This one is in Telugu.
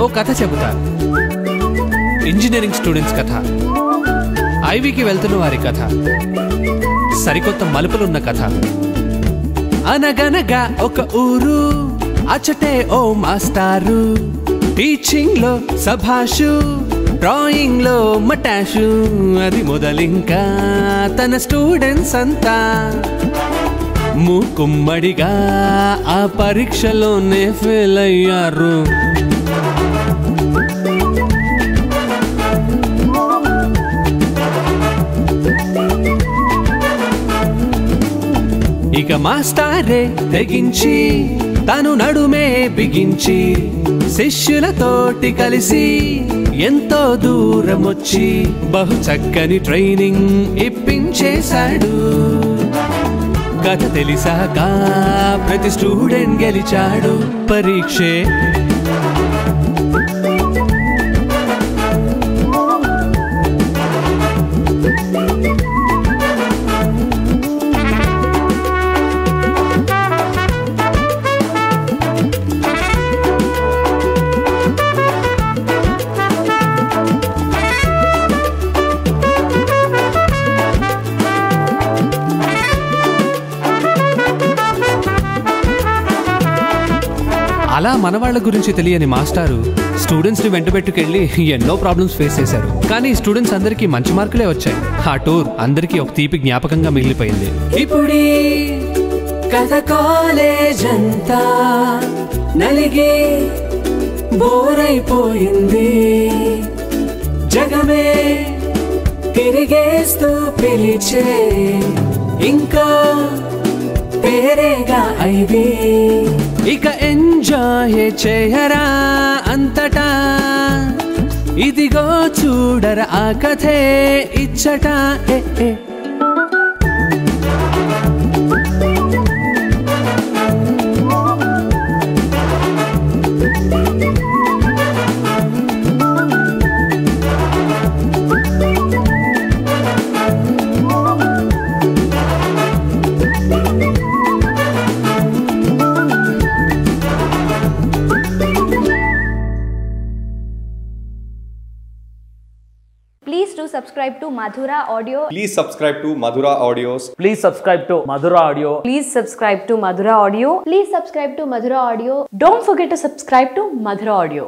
ఓ కథ చెబుతాను. ఇంజనీరింగ్ స్టూడెంట్స్ కథ, ఐవీకి వెళ్తున్న వారి కథ, సరికొత్త మలుపులున్న కథ. అనగనగా ఒక ఊరు, అచ్చటే ఓ మాస్టారు, టీచింగ్ లో సభాషు, డ్రాయింగ్ లో మటాషు. అది మొదలింకా తన స్టూడెంట్స్ అంతా మూకుమ్మడిగా ఆ పరీక్షలోనే ఫెయిల్ అయ్యారు. ఇక మాస్టారే తెగించి తను నడుమే బిగించి శిష్యులతోటి కలిసి ఎంతో దూరం వచ్చి బహు చక్కని ట్రైనింగ్ ఇప్పించేశాడు. కథ తెలిసాక ప్రతి స్టూడెంట్ గెలిచాడు పరీక్షే. అలా మనవాళ్ల గురించి తెలియని మాస్టారు స్టూడెంట్స్ ని వెంటబెట్టుకెళ్లి ఎన్నో ప్రాబ్లమ్స్ ఫేస్ చేశారు. కానీ స్టూడెంట్స్ అందరికీ మంచి మార్కులే వచ్చాయి. ఆ టూర్ అందరికీ ఒక తీపి జ్ఞాపకంగా మిగిలిపోయింది. ఇప్పుడీ కథ కాలేజ్ అంతా నలిగి బోరైపోయింది. జగమే తిరిగేస్తూ పిలిచే ఇంకా పేరేగా ఐవీ. ఇక ఎంజాయ్ చేయరా అంతటా, ఇదిగో చూడరా ఆ కథే ఇచ్చట. Please do subscribe to Madhura Audio. Please subscribe to Madhura Audios. Please subscribe to Madhura Audio. Please subscribe to Madhura Audio. Please subscribe to Madhura Audio. Don't forget to subscribe to Madhura Audio.